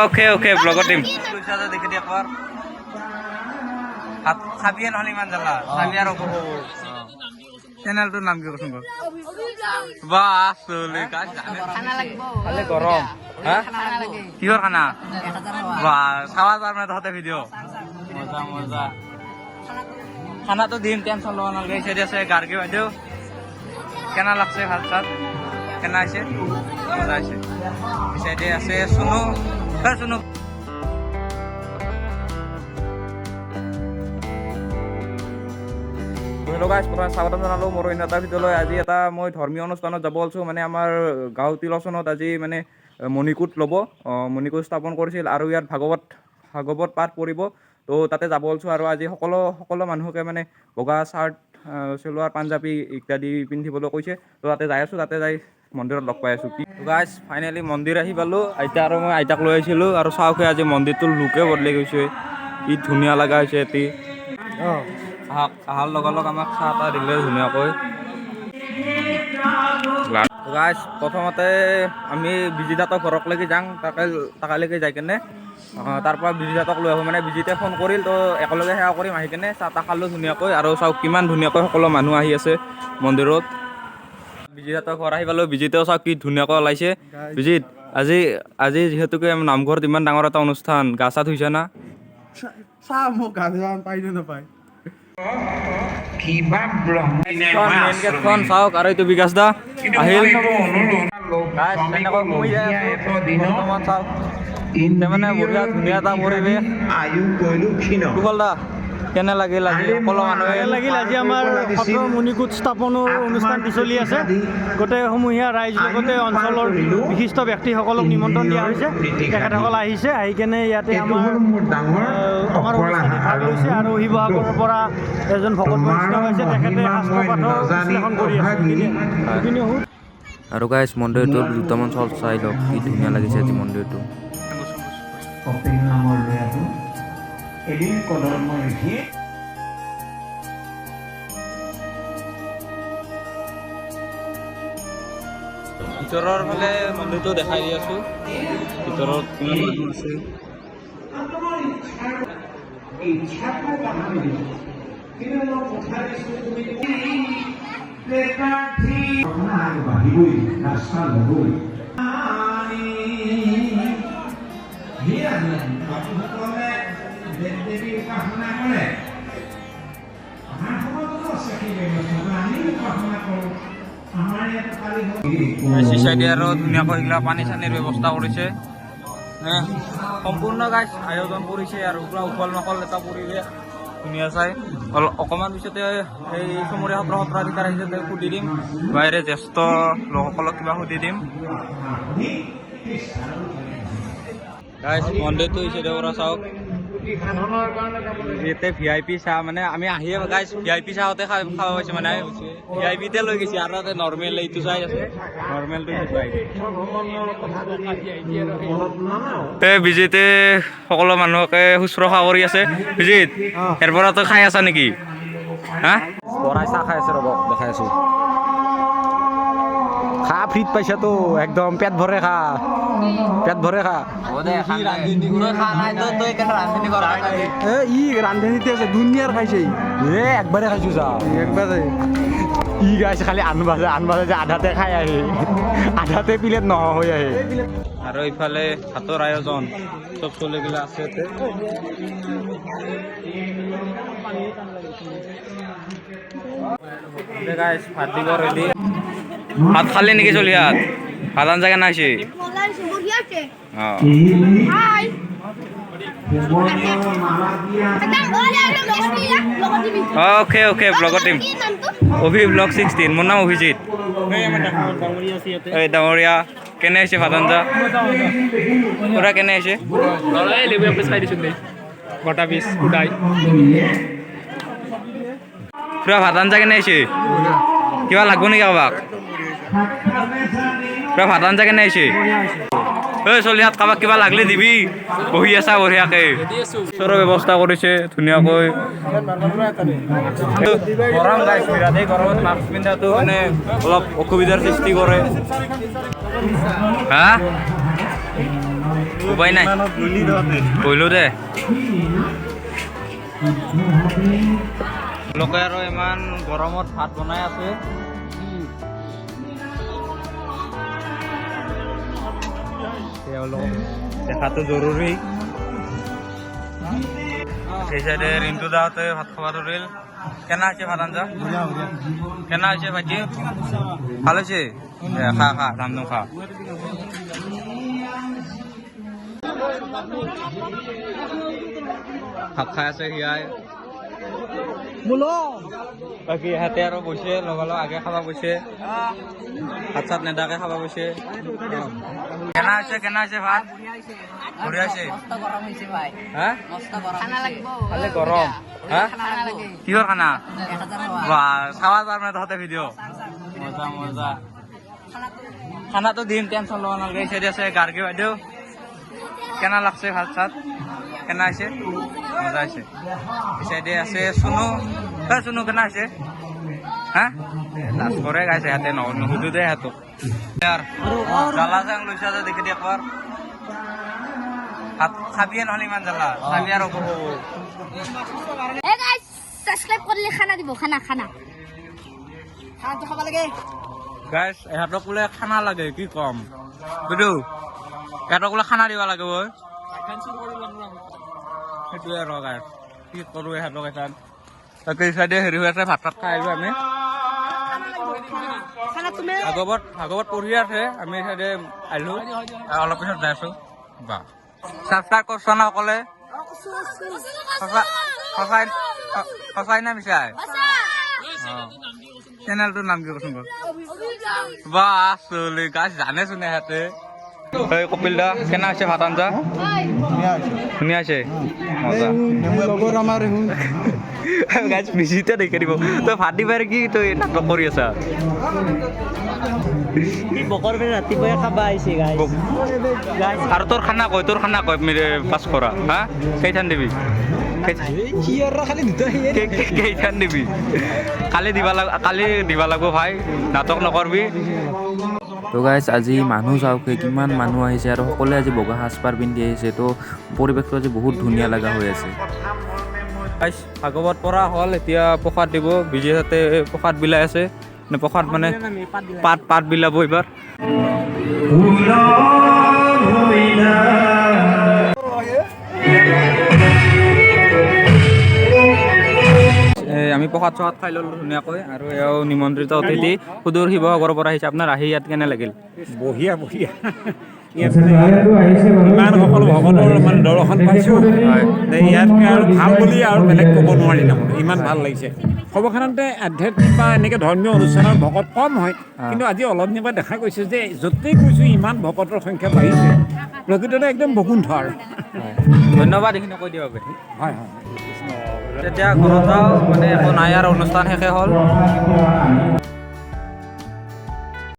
okay okay ব্লগৰ team দেখি দিয়া একবাৰ খাবিয়ে নহ'লে ইমান জ্বালা খাবি আৰু চেনেলটোৰ নাম কি কচোন বাহ চলি খালে গৰম হা কিহৰ খানা বাহ চাৱা যাৰ মানে তহঁতে ভিডিঅ' মজা মজা খানাটো দিম টেনশ্যন ল'ব নালাগে চেৰি আছে গাৰ্গী বাইদেউ কেনা লাগছে ভাত চাত কেনা হৈছে মজা হৈছে পিছাইডে আছে চুনু চুনু স্বাগতম জনালোঁ মোৰ অন্য এটা ভিডিঅ'লৈ আজি এটা মই ধৰ্মীয় অনুষ্ঠানত যাব ওলাইছোঁ মানে আমাৰ গাঁও তিলচনত আজি মানে মণিকূট ল'ব মণিকূট স্থাপন কৰিছিল আৰু ইয়াত ভাগৱত পাঠ পৰিব তো তাতে যাব ওলাইছোঁ আৰু আজি সকলো মানুহকে মানে বগা চাৰ্ট চেলোৱাৰ পাঞ্জাবী ইত্যাদি পিন্ধিবলৈ কৈছে তো তাতে যাই আছোঁ তাতে যাই মন্দিৰত লগ পাই আছোঁ গাইজ ফাইনেলি মন্দিৰ আহি পালোঁ আইতা আৰু মই আইতাক লৈ আহিছিলোঁ আৰু চাওকে আজি মন্দিৰটোৰ লুকে বদলি গৈছে ই ধুনীয়া লগা হৈছে এটি অহাৰ লগালগ আমাক চাহ এটা দিলে ধুনীয়াকৈ গাইজ প্ৰথমতে আমি বিজিতাহঁতৰ ঘৰকলৈকে যাওঁ তাকালৈকে যাই কেনে তাৰপৰা বিজিতাহঁতক লৈ আহোঁ মানে বিজিতে ফোন কৰিল তো একেলগে সেৱা কৰিম আহি কেনে চাহ তাহ খালোঁ ধুনীয়াকৈ আৰু চাওক কিমান ধুনীয়াকৈ সকলো মানুহ আহি আছে মন্দিৰত বিজিতাহঁতৰ ঘৰ আহি পালোঁ বিজিতেও চাওক কি ধুনীয়াকৈ ওলাইছে বিজিত আজি যিহেতুকে নামঘৰত ইমান ডাঙৰ এটা অনুষ্ঠান গা চা ধুইছে না চাহ মোক গা ধুৱা পাইনে নাপায় চাওক আৰু এইটো বিকাশ দা আহিল মানে বঢ়িয়া ধুনীয়া এটা পৰিৱেশ কুশল দা কেনে লাগিল আজি সকলো মানুহে লাগিল আজি আমাৰ সত্ৰ মণিকূট স্থাপনৰ অনুষ্ঠান চলি আছে গোটেই সমূহীয়া ৰাইজ লগতে অঞ্চলৰ বিশিষ্ট ব্যক্তিসকলক নিমন্ত্ৰণ দিয়া হৈছে তেখেতসকল আহিছে আহি কেনে ইয়াতে আমাৰ অনুষ্ঠানত ভাগ লৈছে আৰু শিৱসাগৰৰ পৰা এজন ভকত বৈষ্ণৱ হৈছে তেখেতে শাস্ত্ৰ পাঠৰ বিশ্লেষণ কৰি আছে আৰু গাইজ মন্দিৰটোৰ দুটামান চল চাই লওক কি ধুনীয়া লাগিছে আজি মন্দিৰটো ভিতৰৰ ফালে মন্দিৰটো দেখাই দি আছোঁ ভিতৰত কিমান মানুহ আছে চাইডে আৰু ধুনীয়াকৈ এইগিলা পানী চানীৰ ব্যৱস্থা কৰিছে সম্পূৰ্ণ গাইজ আয়োজন কৰিছে আৰু পুৰা উখল মাখল এটা পৰিৱেশ ধুনীয়া চাই অকণমান পিছতে এই চমৰীয়া সত্ৰাধিকাৰ আহিছে তেওঁক সুধি দিম বাহিৰে জ্যেষ্ঠ লোকসকলক কিবা সুধি দিম গাইজ মন্দিৰটো হৈছে দেউৰা চাওক ইয়াতে VIP চাহ মানে আমি আহিয়ে গাইজ VIP চাহতে খাব পাইছোঁ মানে VIPতে লৈ গৈছে আৰু তাতে নৰ্মেল এইটো চাই আছে নৰ্মেলটো বিজিতে সকলো মানুহকে শুশ্ৰূষা কৰি আছে বিজিত ইয়াৰ পৰা তই খাই আছা নেকি হা বৰাই চাহ খাই আছে ৰ'ব দেখাই আছোঁ খা ফ্ৰীত পাইছাতো একদম পেট ভৰে খা ই ৰান্ধনীতে আছে দুনিয়াৰ খাইছে একবাৰে খাইছোঁ চাহ একবাৰে ই গাইছে খালি আনবাজে যে আধাতে খাই আহে আধাতে প্লেট নোহোৱা হৈ আহে আৰু ইফালে ভাতৰ আয়োজন চব চলিগিলা আছে ভাত দিব ৰেডি ভাত খালি নেকি চলিয়াত ভাত আঞ্জা কেনে আছে ওকে ওকে ব্লগৰ টিম অভি ব্লগ 16 মোৰ নাম অভিজিত এই ডাঙৰীয়া কেনে হৈছে ভাত আঞ্জা পুৰা কেনে হৈছে পুৰা ভাত আঞ্জা কেনে হৈছে কিবা লাগব নেকি কাৰোবাক পুৰা ভাত আঞ্জা কেনে হৈছে চলি হাত কাৰোবাক কিবা লাগিলে দিবি বহি আছা বঢ়িয়াকে ওচৰৰ ব্যৱস্থা কৰিছে ধুনীয়াকৈ গৰম গাইছ বিৰাট এই গৰমত মাস্ক পিন্ধাটো মানে অলপ অসুবিধাৰ সৃষ্টি কৰে হা উপায় নাই কৰিলোঁ দে লোকে আৰু ইমান গৰমত ভাত বনাই আছে দেখাটো জৰুৰী সেই চাইডে ৰিণ্টু দাহঁতে ভাত খাব ধৰিল কেনে হৈছে ভাত আঞ্জা কেনে হৈছে ভাইটি ভাল হৈছে খা খা ধামধুম খা ভাত খাই আছে সিয়াই বাকী ইহঁতে আৰু বৈছে লগালগ আগে খাব বৈছে ভাত চাত নেদাকে খাব বৈছে কেনা হৈছে ভাত বঢ়িয়া হৈছে হা খালি গৰম হা কিহৰ খানা বা চাবা যাৰ মানে তহঁতে ভিডিঅ' মজা মজা খানাটো দিম টেনশ্যন ল'ব নালাগে এই চাইডে আছে গাৰ্গী বাইদেউ কেনা লাগছে ভাত চাত কেনা হৈছে মজা হৈছে এই চাইডে আছে চুনু চুনু কেনা হৈছে হা লাজ কৰে গাইছে সিহঁতে নুসুধো দে সিহঁতক জ্বালা চাং লৈছা যে দেখি দে একবাৰ ভাত খাবিয়ে নহ'লে ইমান জ্বালা খাবি আৰু সাবস্ক্রাইব করলে খানা দিব খানা খানা খানাটো খাব লাগে গাইছ ইহঁতক বোলে খানা লাগে কি কম বুধু ইহঁতক বোলে খানা দিব লাগে বৈ সেইটোৱে আৰু গাইছ কি কৰোঁ ইহঁতক এখন তাকে এই চাইডে হেৰি হৈ আছে ভাত চাত খাই আহিলোঁ আমি ভাগৱত পঢ়ি আছে আমি এই চাইডে আহিলোঁ অলপ পিছত যাই আছোঁ বা ছাবস্ক্ৰাইব কৰছ না অকলে সঁচাই না মিছাই চেনেলটোৰ নাম কি কচোন বা চলি গাছ জানে চোনে সিহঁতে এই কপিল দা কেনে হৈছে ভাত আঞ্জা ধুনীয়া হৈছে মজা গাছ মিচিতে দেখি দিব তই ভাত দিবাই কি তই নাটক কৰি আছা ৰাতিপুৱাই খাবা আহিছে আৰু তোৰ খানা কয় পাছ কৰা হা কেইঠান দিবি কেইঠান দিবি কালি দিবা লাগিব ভাই নাটক নকৰবি তো গাইজ আজি মানুহ চাওক কিমান মানুহ আহিছে আৰু সকলোৱে আজি বগা সাজপাৰ পিন্ধি আহিছে তো পৰিৱেশটো আজি বহুত ধুনীয়া লগা হৈ আছে ভাগৱত পৰা হ'ল এতিয়া প্ৰসাদ দিব বিজে তাতে প্ৰসাদ বিলাই আছে প্ৰসাদ মানে পাত বিলাব এইবাৰ আমি প্ৰসাদ চসাদ খাই ল'লোঁ ধুনীয়াকৈ আৰু এওঁ নিমন্ত্ৰিত অতিথি সুদূৰ শিৱসাগৰৰ পৰা আহিছে আপোনাৰ আহি ইয়াত কেনে লাগিল বঢ়িয়া ইমান সকলো ভকতৰ মানে দৰ্শন পাইছোঁ ইয়াতকৈ আৰু ভাল বুলি আৰু বেলেগ ক'ব নোৱাৰি তাৰমানে ইমান ভাল লাগিছে সৰ্বসাধাৰণতে আধ্যাত্মিক বা এনেকৈ ধৰ্মীয় অনুষ্ঠানৰ ভকত কম হয় কিন্তু আজি অলপ দিনৰ পৰা দেখা গৈছে যে য'তেই কৈছোঁ ইমান ভকতৰ সংখ্যা বাঢ়িছে প্ৰকৃততে একদম বকুণ্ঠ আৰু ধন্যবাদ এইখিনি কৈ দিয়ক হয় হয় তেতিয়া ঘৰত যাওঁ মানে একো নাই আৰু অনুষ্ঠান শেষে হ'ল